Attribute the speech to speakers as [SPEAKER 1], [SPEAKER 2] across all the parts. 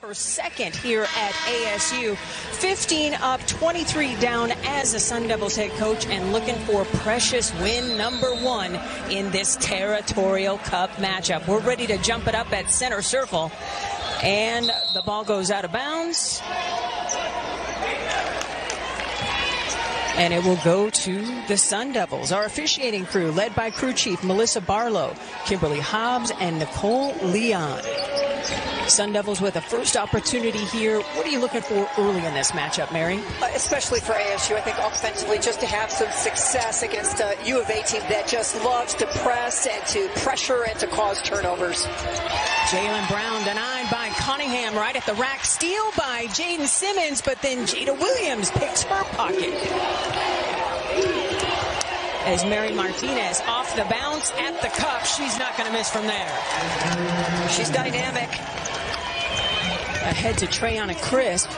[SPEAKER 1] her second here at ASU. 15 up, 23 down as the Sun Devils head coach and looking for precious win number 1 in this Territorial Cup matchup. We're ready to jump it up at center circle. And the ball goes out of bounds. And it will go to the Sun Devils. Our officiating crew, led by crew chief Melissa Barlow, Kimberly Hobbs, and Nicole Leon. Sun Devils with a first opportunity here. What are you looking for early in this matchup, Mary?
[SPEAKER 2] Especially for ASU, I think offensively, just to have some success against a U of A team that just loves to press and to pressure and to cause turnovers.
[SPEAKER 1] Jalen Brown denied by Cunningham right at the rack. Steal by Jaden Simmons, but then Jada Williams picks her pocket. Esmery Martinez off the bounce at the cup. She's not going to miss from there. She's dynamic. Ahead to Treyana Crisp.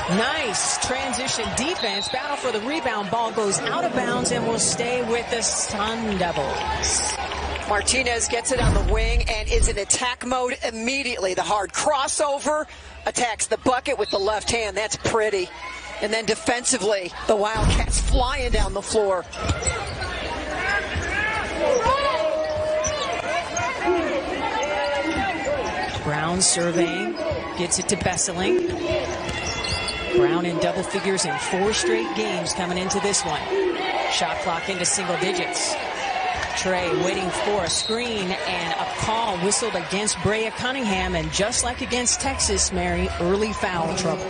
[SPEAKER 1] Nice transition defense. Battle for the rebound. Ball goes out of bounds and will stay with the Sun Devils.
[SPEAKER 2] Martinez gets it on the wing and is in attack mode immediately. The hard crossover, attacks the bucket with the left hand. That's pretty. And then defensively, the Wildcats flying down the floor.
[SPEAKER 1] Brown surveying, gets it to Besseling. Brown in double figures in 4 straight games coming into this one. Shot clock into single digits. Trey waiting for a screen and a call whistled against Breya Cunningham, and just like against Texas, Mary, early foul trouble.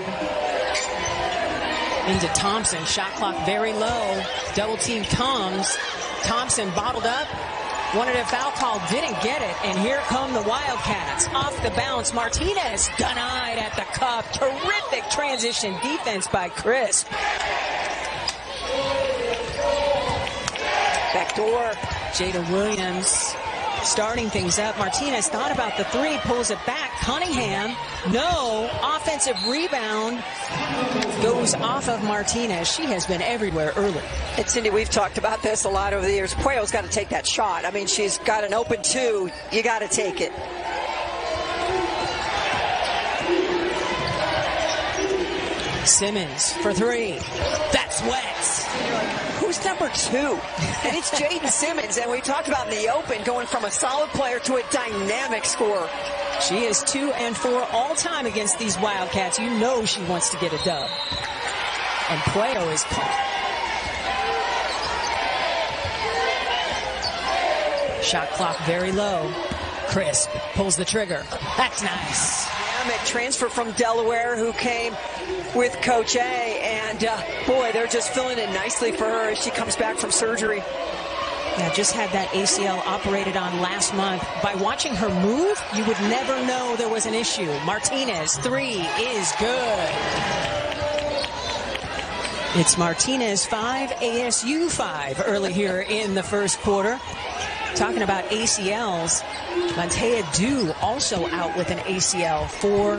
[SPEAKER 1] Into Thompson, shot clock very low. Double team comes. Thompson bottled up. Wanted a foul call, didn't get it, and here come the Wildcats. Off the bounce, Martinez denied at the cup. Terrific transition defense by Crisp. Backdoor. Jada Williams starting things up. Martinez thought about the 3, pulls it back. Cunningham, no. Offensive rebound goes off of Martinez. She has been everywhere early.
[SPEAKER 2] And Cindy, we've talked about this a lot over the years. Pueyo's got to take that shot. I mean, she's got an open 2. You got to take it.
[SPEAKER 1] Simmons for 3. That's wet.
[SPEAKER 2] You're like, who's number 2? And it's Jaden Simmons. And we talked about in the open going from a solid player to a dynamic scorer.
[SPEAKER 1] She is 2 and 4 all time against these Wildcats. You know she wants to get a dub. And Pueyo is caught. Shot clock very low. Crisp pulls the trigger. That's nice.
[SPEAKER 2] Dynamic transfer from Delaware who came with Coach A. And boy, they're just filling it nicely for her as she comes back from surgery.
[SPEAKER 1] Yeah, just had that ACL operated on last month. By watching her move, you would never know there was an issue. Martinez, 3 is good. It's Martinez 5, ASU 5 early here in the first quarter. Talking about ACLs, Montea Dew also out with an ACL for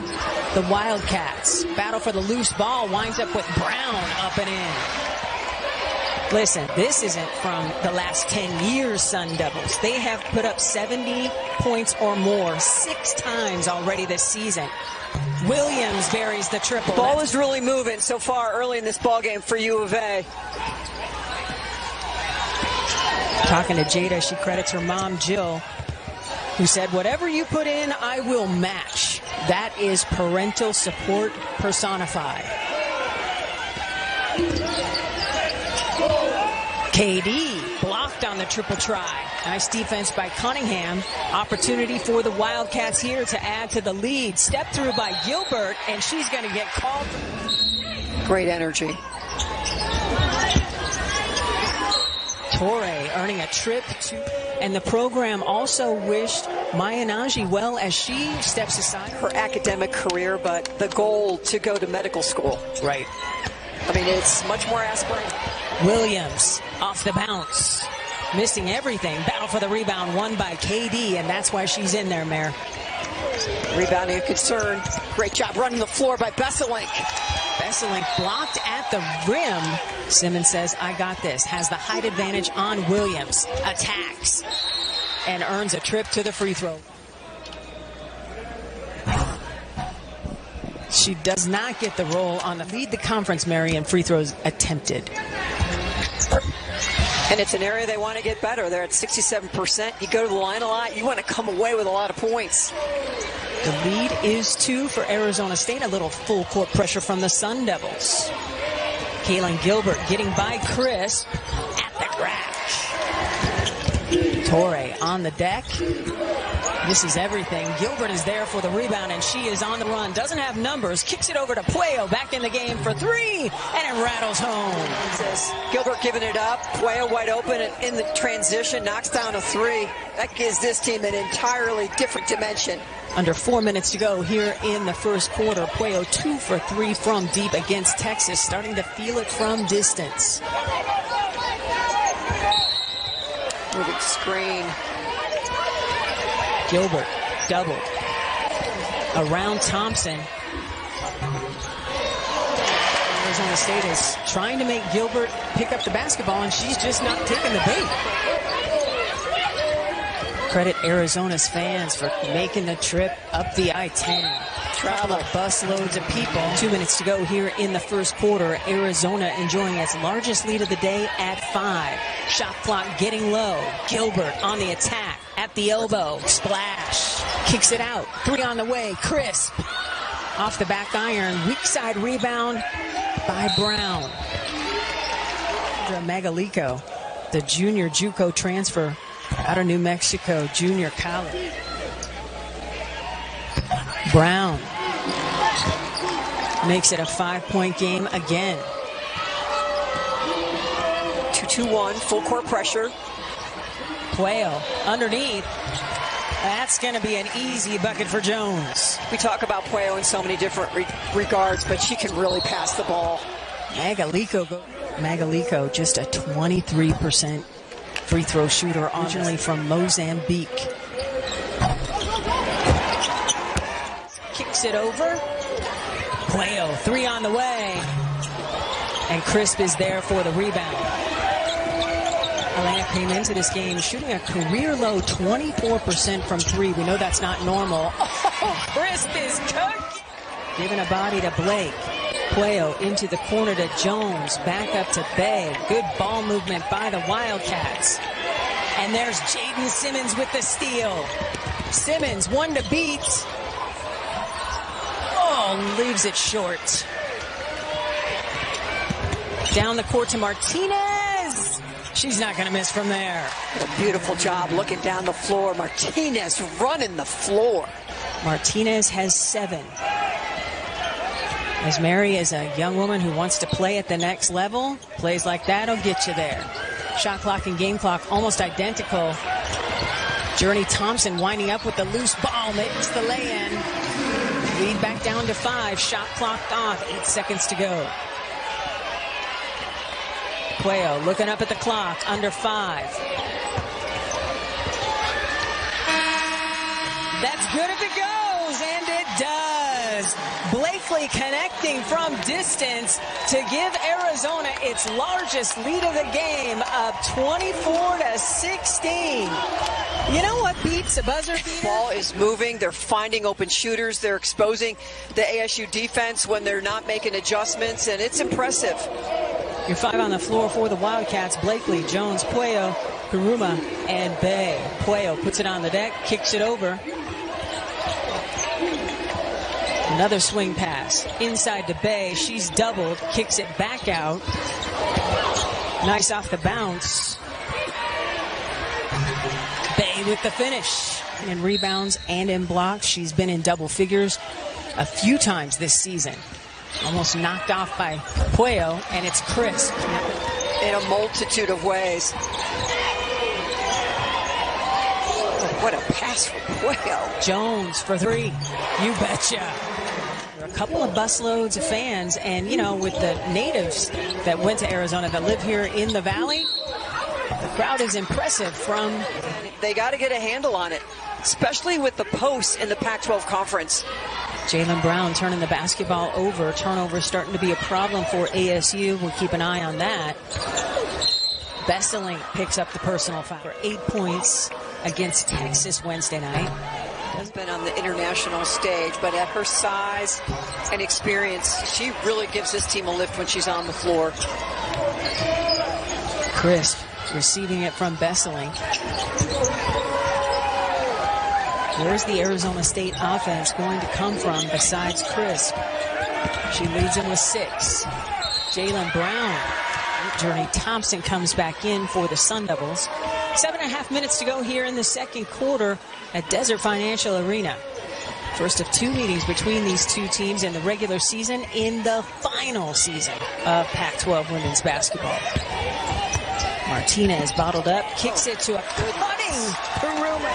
[SPEAKER 1] the Wildcats. Battle for the loose ball winds up with Brown up and in. Listen, this isn't from the last 10 years, Sun Devils. They have put up 70 points or more 6 times already this season. Williams buries the triple.
[SPEAKER 2] Ball is really moving so far early in this ball game for U of A.
[SPEAKER 1] Talking to Jada, she credits her mom, Jill, who said, whatever you put in, I will match. That is parental support personified. KD blocked on the triple try. Nice defense by Cunningham. Opportunity for the Wildcats here to add to the lead. Step through by Gilbert, and she's going to get called.
[SPEAKER 2] Great energy.
[SPEAKER 1] Torre earning a trip to, and the program also wished Maya Naji well as she steps aside.
[SPEAKER 2] Her academic career, but the goal to go to medical school.
[SPEAKER 1] Right.
[SPEAKER 2] I mean, it's much more aspiring.
[SPEAKER 1] Williams off the bounce. Missing everything. Battle for the rebound won by KD, and that's why she's in there, Mayor.
[SPEAKER 2] Rebounding a concern. Great job running the floor by Besseling.
[SPEAKER 1] Besseling blocked at the rim. Simmons says, I got this. Has the height advantage on Williams. Attacks. And earns a trip to the free throw. She does not get the roll on the lead the conference, Mary, in free throws attempted.
[SPEAKER 2] And it's an area they want to get better. They're at 67%. You go to the line a lot, you want to come away with a lot of points.
[SPEAKER 1] The lead is 2 for Arizona State. A little full court pressure from the Sun Devils. Kailyn Gilbert getting by Chris at the crack. Torre on the deck. This is everything. Gilbert is there for the rebound, and she is on the run. Doesn't have numbers. Kicks it over to Pueyo. Back in the game for 3, and it rattles home.
[SPEAKER 2] Gilbert giving it up. Pueyo wide open in the transition. Knocks down a 3. That gives this team an entirely different dimension.
[SPEAKER 1] Under 4 minutes to go here in the first quarter. Pueyo 2 for 3 from deep against Texas. Starting to feel it from distance.
[SPEAKER 2] Moving screen.
[SPEAKER 1] Gilbert doubled around Thompson. Arizona State is trying to make Gilbert pick up the basketball, and she's just not taking the bait. Credit Arizona's fans for making the trip up the I-10. Travel busloads of people. 2 minutes to go here in the first quarter. Arizona enjoying its largest lead of the day at 5. Shot clock getting low. Gilbert on the attack at the elbow. Splash. Kicks it out. 3 on the way. Crisp. Off the back iron. Weak side rebound by Brown. Magaliko, the junior JUCO transfer out of New Mexico, junior college. Brown makes it a 5-point game again.
[SPEAKER 2] 2-2-1, full court pressure.
[SPEAKER 1] Pueyo underneath. That's going to be an easy bucket for Jones.
[SPEAKER 2] We talk about Pueyo in so many different regards, but she can really pass the ball.
[SPEAKER 1] Magaliko, just a 23% free throw shooter, originally from Mozambique. Kicks it over. Pueyo, 3 on the way. And Crisp is there for the rebound. Helena came into this game shooting a career low 24% from 3. We know that's not normal. Oh, Crisp is cooked. Giving a body to Blake. Pueyo into the corner to Jones. Back up to Bay. Good ball movement by the Wildcats. And there's Jaden Simmons with the steal. Simmons, 1 to beat. Oh, leaves it short. Down the court to Martinez. She's not going to miss from there.
[SPEAKER 2] What a beautiful job looking down the floor. Martinez running the floor.
[SPEAKER 1] Martinez has 7. Esmery is a young woman who wants to play at the next level. Plays like that will get you there. Shot clock and game clock almost identical. Journey Thompson winding up with the loose ball. Makes the lay-in. Lead back down to 5. Shot clocked off. 8 seconds to go. Pueyo looking up at the clock. Under 5. That's good if it goes, and it does. Blakely connecting from distance to give Arizona its largest lead of the game, up 24-16. You know what beats a buzzer beater?
[SPEAKER 2] Ball is moving. They're finding open shooters. They're exposing the ASU defense when they're not making adjustments, and it's impressive.
[SPEAKER 1] Your 5 on the floor for the Wildcats. Blakely, Jones, Pueyo, Kuruma, and Bay. Pueyo puts it on the deck, kicks it over. Another swing pass inside to Bay. She's doubled, kicks it back out. Nice off the bounce. Bay with the finish. In rebounds and in blocks, she's been in double figures a few times this season. Almost knocked off by Pueyo, and it's Crisp.
[SPEAKER 2] In a multitude of ways. What a pass from Pueyo.
[SPEAKER 1] Jones for 3. You betcha. There are a couple of busloads of fans, and, you know, with the natives that went to Arizona that live here in the Valley, the crowd is impressive from...
[SPEAKER 2] They got to get a handle on it, especially with the posts in the Pac-12 conference.
[SPEAKER 1] Jaylen Brown turning the basketball over. Turnover starting to be a problem for ASU. We'll keep an eye on that. Besseling picks up the personal foul for 8 points against Texas Wednesday night.
[SPEAKER 2] Has been on the international stage, but at her size and experience, she really gives this team a lift when she's on the floor.
[SPEAKER 1] Crisp receiving it from Besseling. Where's the Arizona State offense going to come from besides Crisp? She leads them with 6. Jaylen Brown. Journey Thompson comes back in for the Sun Devils. 7.5 minutes to go here in the second quarter at Desert Financial Arena. First of 2 meetings between these two teams in the regular season in the final season of Pac-12 women's basketball. Martinez bottled up, kicks it to a cutting Karuma.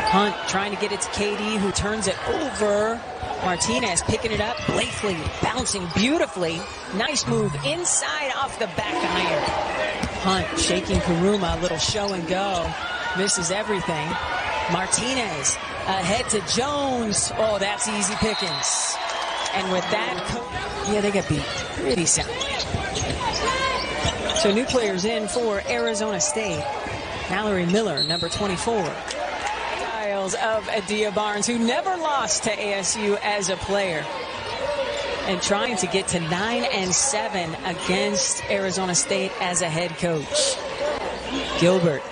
[SPEAKER 1] Hunt trying to get it to KD, who turns it over. Martinez picking it up. Blakely bouncing beautifully. Nice move inside off the back iron. Hunt shaking Karuma, a little show and go. Misses everything. Martinez ahead to Jones. Oh, that's easy pickings. And with that, yeah, they got beat pretty sound. So new players in for Arizona State. Mallory Miller, number 24. Of Adia Barnes, who never lost to ASU as a player, and trying to get to 9-7 against Arizona State as a head coach. Gilbert.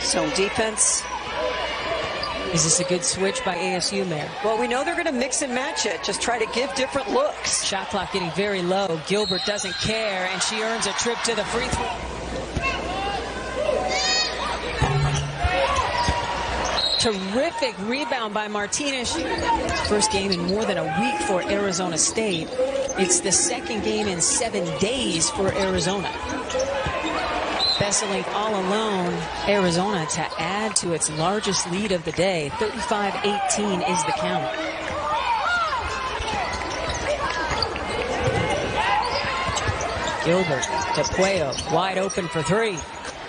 [SPEAKER 2] Zone defense.
[SPEAKER 1] Is this a good switch by ASU, Mayor?
[SPEAKER 2] Well, we know they're going to mix and match it. Just try to give different looks.
[SPEAKER 1] Shot clock getting very low. Gilbert doesn't care, and she earns a trip to the free throw. Terrific rebound by Martinez. First game in more than a week for Arizona State. It's the second game in 7 days for Arizona. Besseling all alone. Arizona to add to its largest lead of the day. 35-18 is the count. Gilbert to Pueyo. Wide open for 3.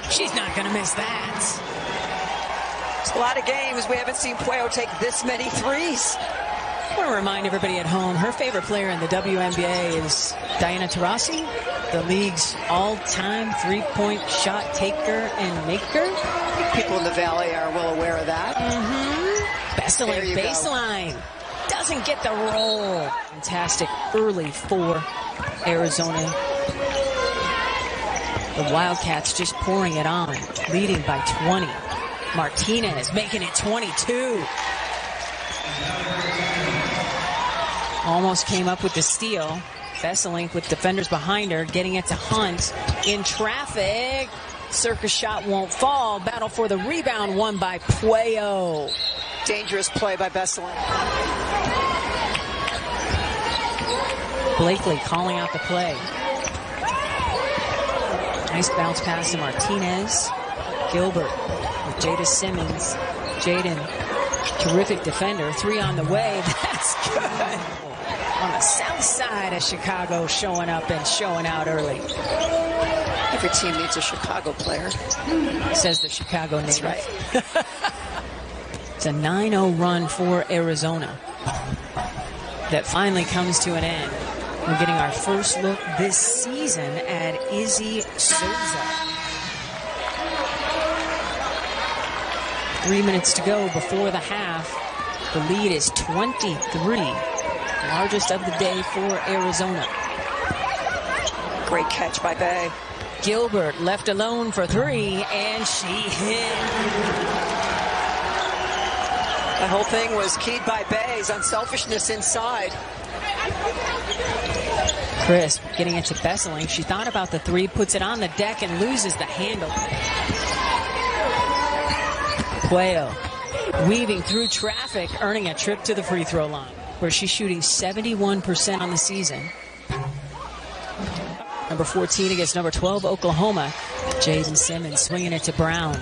[SPEAKER 1] She's not going to miss that.
[SPEAKER 2] A lot of games we haven't seen Pueyo take this many threes.
[SPEAKER 1] I want to remind everybody at home, her favorite player in the WNBA is Diana Taurasi, the league's all-time three-point shot taker and maker.
[SPEAKER 2] People in the Valley are well aware of that.
[SPEAKER 1] Besseling baseline. Doesn't get the roll. Fantastic early for Arizona. The Wildcats just pouring it on, leading by 20. Martinez making it 22. Almost came up with the steal. Besseling with defenders behind her, getting it to Hunt in traffic. Circus shot won't fall. Battle for the rebound, won by Pueyo.
[SPEAKER 2] Dangerous play by Besseling.
[SPEAKER 1] Blakely calling out the play. Nice bounce pass to Martinez. Gilbert with Jada Simmons. Jaden, terrific defender. 3 on the way. That's good. On the south side of Chicago, showing up and showing out early.
[SPEAKER 2] Every team needs a Chicago player.
[SPEAKER 1] Says the Chicago native.
[SPEAKER 2] That's right.
[SPEAKER 1] It's a 9-0 run for Arizona that finally comes to an end. We're getting our first look this season at Izzy Souza. 3 minutes to go before the half. The lead is 23. Largest of the day for Arizona.
[SPEAKER 2] Great catch by Bay.
[SPEAKER 1] Gilbert left alone for 3, and she hit.
[SPEAKER 2] The whole thing was keyed by Bay's unselfishness inside.
[SPEAKER 1] Crisp getting it to Besseling. She thought about the 3, puts it on the deck, and loses the handle. Pueyo weaving through traffic, earning a trip to the free throw line, where she's shooting 71% on the season. Number 14 against number 12, Oklahoma. Jaden Simmons swinging it to Brown.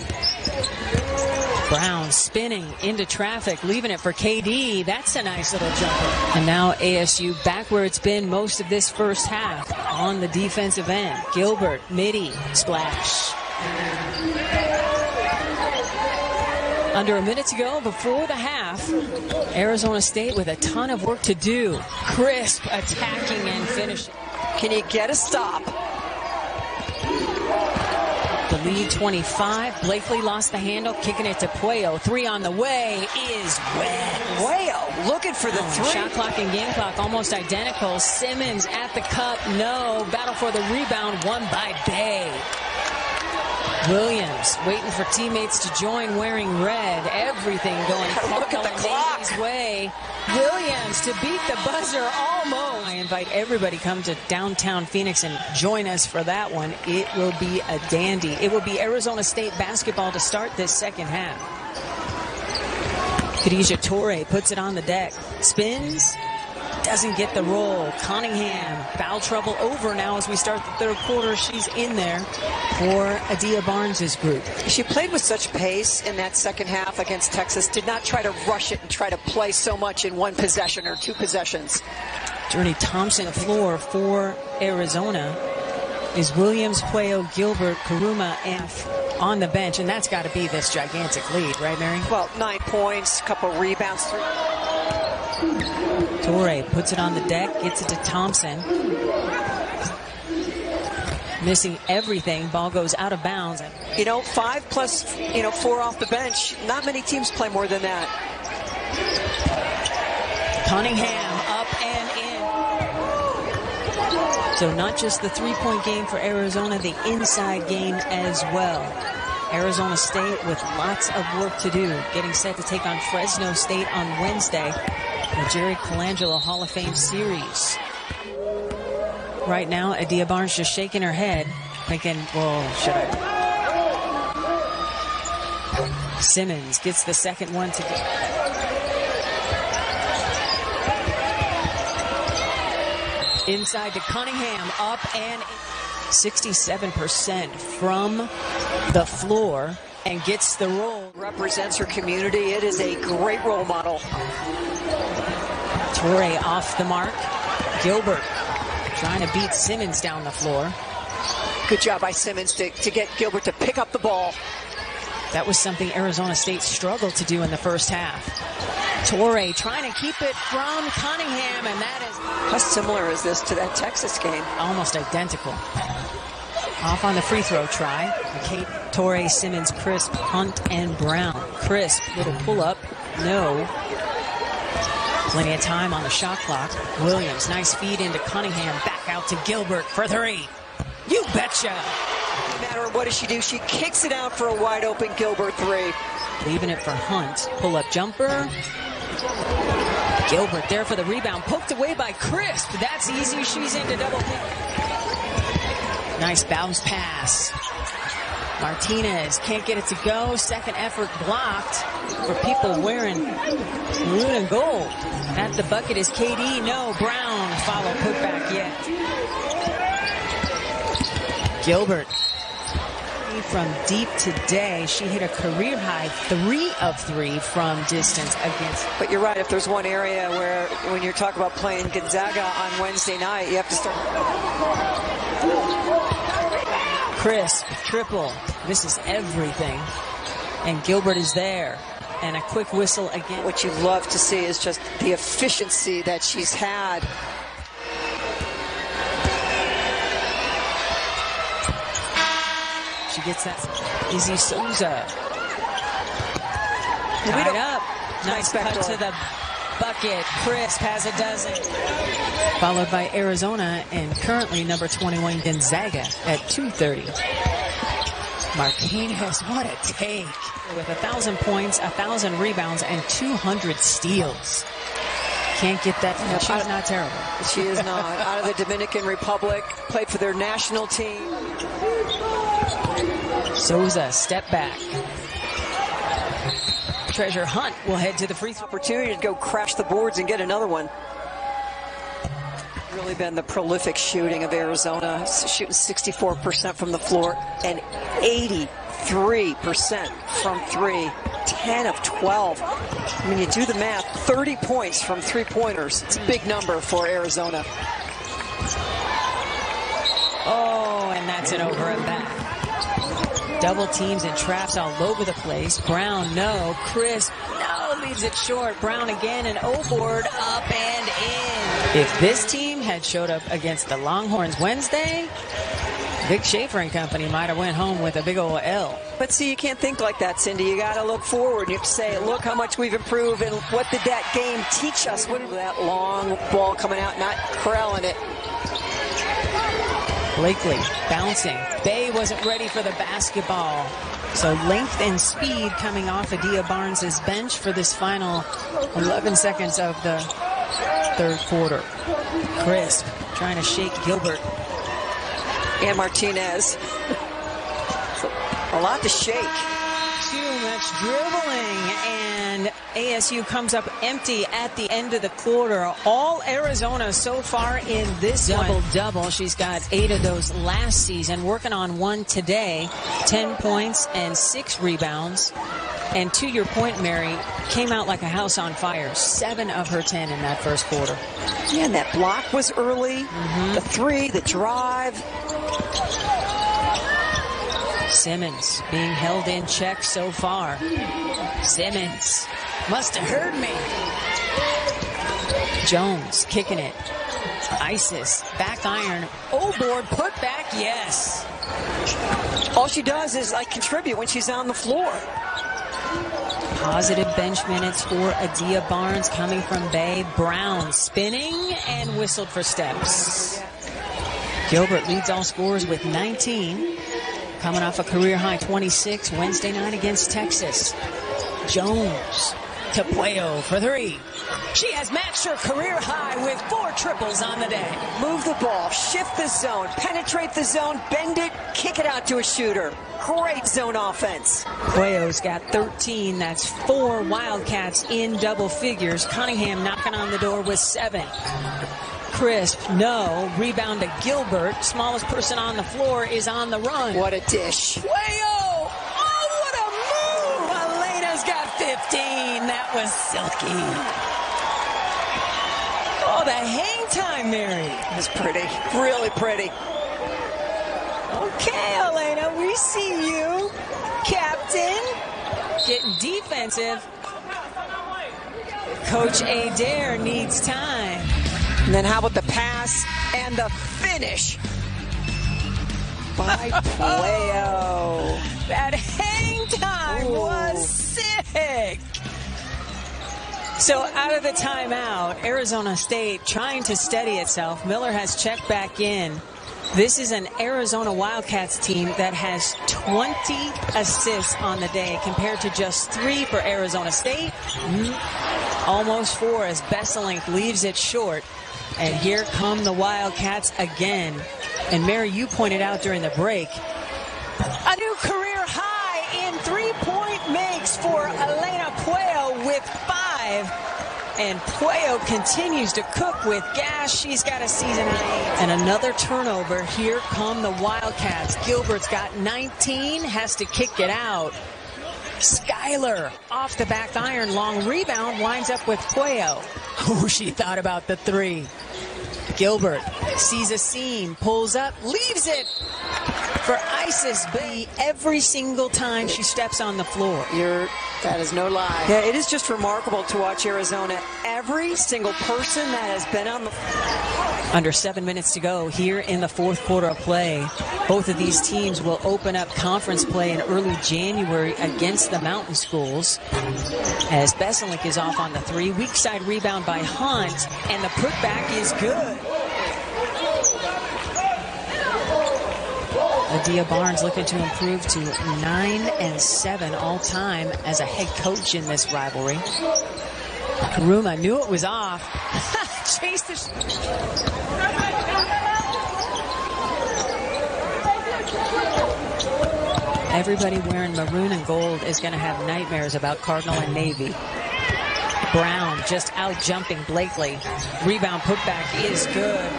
[SPEAKER 1] Brown spinning into traffic, leaving it for KD. That's a nice little jumper. And now ASU back where it's been most of this first half on the defensive end. Gilbert, midi, splash. Under a minute to go before the half. Arizona State with a ton of work to do. Crisp attacking and finishing.
[SPEAKER 2] Can you get a stop?
[SPEAKER 1] The lead 25. Blakely lost the handle, kicking it to Pueyo. 3 on the way is wet.
[SPEAKER 2] Pueyo looking for the 3.
[SPEAKER 1] Shot clock and game clock almost identical. Simmons at the cup, no. Battle for the rebound, won by Bay. Williams waiting for teammates to join, wearing red. Everything going
[SPEAKER 2] look at the clock.
[SPEAKER 1] Way. Williams to beat the buzzer almost. I invite everybody come to downtown Phoenix and join us for that one. It will be a dandy. It will be Arizona State basketball to start this second half. Khadijah Torre puts it on the deck. Spins. Doesn't get the roll. Cunningham, foul trouble over now as we start the third quarter. She's in there for Adia Barnes' group.
[SPEAKER 2] She played with such pace in that second half against Texas. Did not try to rush it and try to play so much in one possession or 2 possessions.
[SPEAKER 1] Journey Thompson floor for Arizona is Williams, Pueyo, Gilbert, Karuma, and on the bench. And that's got to be this gigantic lead, right, Mary?
[SPEAKER 2] Well, 9 points, couple rebounds.
[SPEAKER 1] Torre puts it on the deck, gets it to Thompson. Missing everything. Ball goes out of bounds.
[SPEAKER 2] 5 plus, 4 off the bench. Not many teams play more than that.
[SPEAKER 1] Cunningham up and in. So not just the 3-point game for Arizona, the inside game as well. Arizona State with lots of work to do, getting set to take on Fresno State on Wednesday. The Jerry Colangelo Hall of Fame series. Right now, Adia Barnes just shaking her head, thinking, well, should I? Simmons gets the second one to get. Inside to Cunningham, up and 67% from the floor and gets the roll.
[SPEAKER 2] Represents her community. It is a great role model.
[SPEAKER 1] Torre off the mark. Gilbert trying to beat Simmons down the floor.
[SPEAKER 2] Good job by Simmons to get Gilbert to pick up the ball.
[SPEAKER 1] That was something Arizona State struggled to do in the first half. Torre trying to keep it from Cunningham, and that is...
[SPEAKER 2] How similar is this to that Texas game?
[SPEAKER 1] Almost identical. Off on the free throw try. Kate, Torre, Simmons, Crisp, Hunt, and Brown. Crisp, little pull-up. No. Plenty of time on the shot clock. Williams, nice feed into Cunningham. Back out to Gilbert for 3. You betcha.
[SPEAKER 2] No matter what does she do, she kicks it out for a wide open Gilbert 3.
[SPEAKER 1] Leaving it for Hunt. Pull-up jumper. Gilbert there for the rebound. Poked away by Crisp. That's easy. She's into double pick. Nice bounce pass. Martinez can't get it to go. Second effort blocked for people wearing maroon and gold. At the bucket is KD. No. Brown. Follow putback yet. Gilbert. From deep today, she hit a career high 3 of 3 from distance against.
[SPEAKER 2] But you're right, if there's one area where when you're talking about playing Gonzaga on Wednesday night, you have to start.
[SPEAKER 1] Crisp, triple, misses everything. And Gilbert is there. And a quick whistle again.
[SPEAKER 2] What you love to see is just the efficiency that she's had.
[SPEAKER 1] She gets that. Izzy Souza. Tied up. Nice cut to the bucket. Crisp has a dozen. Followed by Arizona and currently number 21 Gonzaga at 2:30. Martinez, what a take. With 1,000 points, 1,000 rebounds, and 200 steals. Can't get that. No, she's not terrible.
[SPEAKER 2] She is not. Out of the Dominican Republic. Played for their national team.
[SPEAKER 1] Souza, step back. Treasure Hunt will head to the free throw.
[SPEAKER 2] Opportunity to go crash the boards and get another one. Really been the prolific shooting of Arizona, shooting 64% from the floor and 83% from 3. 10 of 12. I mean, you do the math, 30 points from 3-pointers. It's a big number for Arizona.
[SPEAKER 1] Oh, and that's it over and back. Double teams and traps all over the place. Brown, no. Crisp, no. Leaves it short. Brown again, and O-board up and in. If this team had showed up against the Longhorns Wednesday, Vic Schaefer and company might have went home with a big old L.
[SPEAKER 2] But see, you can't think like that, Cindy. You got to look forward. You have to say, look how much we've improved and what did that game teach us? What did that long ball coming out, not corralling it.
[SPEAKER 1] Blakely bouncing. Bay wasn't ready for the basketball. So length and speed coming off Adia Barnes' bench for this final 11 seconds of the third quarter. Crisp trying to shake Gilbert.
[SPEAKER 2] And Martinez. A lot to shake.
[SPEAKER 1] Too much dribbling, and ASU comes up empty at the end of the quarter. All Arizona so far in this double-double. She's got 8 of those last season, working on 1 today. 10 points and 6 rebounds. And to your point, Mary, came out like a house on fire. 7 of her 10 in that first quarter.
[SPEAKER 2] Yeah, and that block was early. The 3, the drive.
[SPEAKER 1] Simmons being held in check so far. Simmons must have heard me. Jones kicking it. Isis back iron. Oh, board put back. Yes.
[SPEAKER 2] All she does is contribute when she's on the floor.
[SPEAKER 1] Positive bench minutes for Adia Barnes coming from Bay. Brown spinning and whistled for steps. Gilbert leads all scorers with 19. Coming off a career-high 26 Wednesday night against Texas. Jones to Pueyo for 3. She has matched her career high with 4 triples on the day.
[SPEAKER 2] Move the ball, shift the zone, penetrate the zone, bend it, kick it out to a shooter. Great zone offense.
[SPEAKER 1] Pueyo's got 13. That's 4 Wildcats in double figures. Cunningham knocking on the door with 7. Crisp, no. Rebound to Gilbert. Smallest person on the floor is on the run.
[SPEAKER 2] What a dish.
[SPEAKER 1] Pueyo! Oh, what a move! Elena's got 15. That was silky. Oh, the hang time, Mary.
[SPEAKER 2] It was pretty. Really pretty.
[SPEAKER 1] Okay, Helena, we see you. Captain. Getting defensive. Coach Adair needs time.
[SPEAKER 2] And then how about the pass and the finish by Pueyo.
[SPEAKER 1] That hang time was sick. So out of the timeout, Arizona State trying to steady itself. Miller has checked back in. This is an Arizona Wildcats team that has 20 assists on the day compared to just 3 for Arizona State. Almost 4 as Besselink leaves it short. And here come the Wildcats again. And Mary, you pointed out during the break, a new career high in 3-point makes for Helena Pueyo with 5. And Pueyo continues to cook with gas. She's got a season high. And another turnover. Here come the Wildcats. Gilbert's got 19, has to kick it out. Skylar off the back iron, long rebound, winds up with Pueyo. Oh, she thought about the 3. Gilbert sees a seam, pulls up, leaves it for Isis B every single time she steps on the floor.
[SPEAKER 2] That is no lie. Yeah, it is just remarkable to watch Arizona. Every single person that has been on the floor.
[SPEAKER 1] Under 7 minutes to go here in the fourth quarter of play. Both of these teams will open up conference play in early January against the Mountain Schools. As Besselink is off on the 3. Weak side rebound by Hunt, and the putback is good. Adia Barnes looking to improve to 9-7 all-time as a head coach in this rivalry. Karuma knew it was off. Chased the... Everybody wearing maroon and gold is going to have nightmares about Cardinal and Navy. Brown just out jumping Blakely. Rebound putback is good.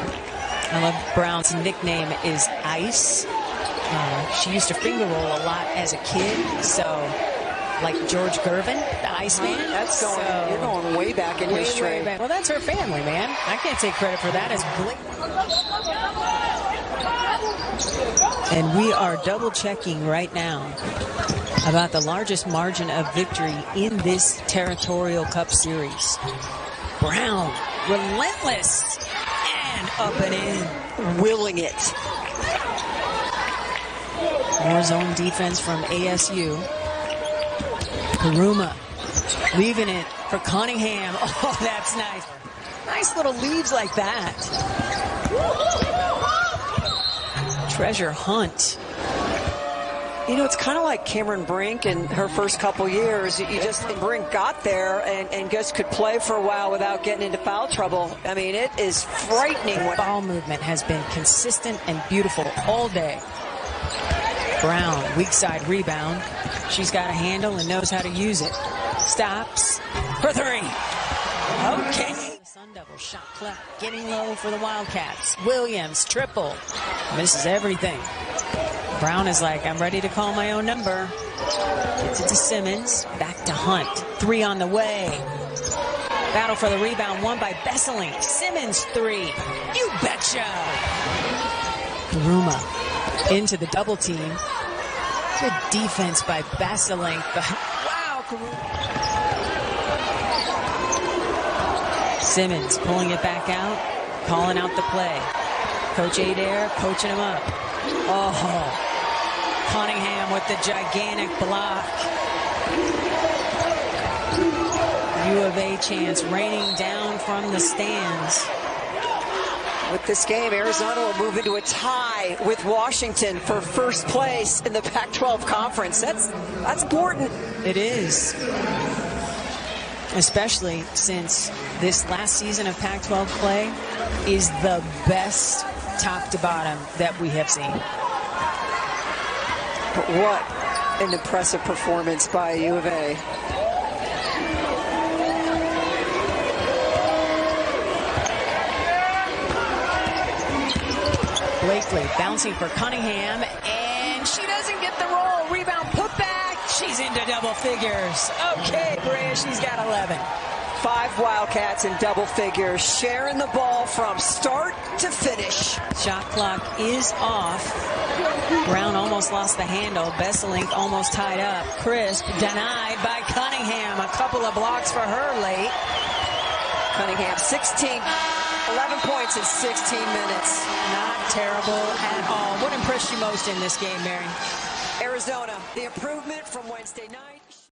[SPEAKER 1] I love Brown's nickname is Ice. She used to finger roll a lot as a kid, so like George Gervin, the Iceman.
[SPEAKER 2] That's going. You're going way back in history.
[SPEAKER 1] Well, that's her family, man. I can't take credit for that. And we are double checking right now about the largest margin of victory in this Territorial Cup Series. Brown, relentless, and up and in,
[SPEAKER 2] willing it.
[SPEAKER 1] More zone defense from ASU. Karuma leaving it for Cunningham. Oh, that's nice. Nice little leaves like that. Treasure hunt.
[SPEAKER 2] You know, it's kind of like Cameron Brink in her first couple years. Brink got there and just could play for a while without getting into foul trouble. I mean, it is frightening.
[SPEAKER 1] Ball movement has been consistent and beautiful all day. Brown, weak side rebound. She's got a handle and knows how to use it. Stops for three. Okay. Sun Devil shot clock getting low for the Wildcats. Williams triple. Misses everything. Brown is like, I'm ready to call my own number. Gets it to Simmons. Back to Hunt. Three on the way. Battle for the rebound won by Besseling. Simmons three. You betcha. Karuma into the double team. Good defense by Besseling. Wow, Karuma. Simmons pulling it back out. Calling out the play. Coach Adair coaching him up. Oh, Cunningham with the gigantic block. U of A chants raining down from the stands.
[SPEAKER 2] With this game, Arizona will move into a tie with Washington for first place in the Pac-12 conference. That's important.
[SPEAKER 1] It is. Especially since this last season of Pac-12 play is the best top to bottom that we have seen.
[SPEAKER 2] But what an impressive performance by U of A.
[SPEAKER 1] Blakely bouncing for Cunningham, and she doesn't get the roll. Rebound put back. She's into double figures. Okay, Breya, she's got 11.
[SPEAKER 2] 5 Wildcats in double figures, sharing the ball from start to finish.
[SPEAKER 1] Shot clock is off. Brown almost lost the handle. Besseling almost tied up. Crisp denied by Cunningham. A couple of blocks for her late.
[SPEAKER 2] Cunningham, 11 points in 16 minutes.
[SPEAKER 1] Not terrible at all. What impressed you most in this game, Mary?
[SPEAKER 2] Arizona, the improvement from Wednesday night.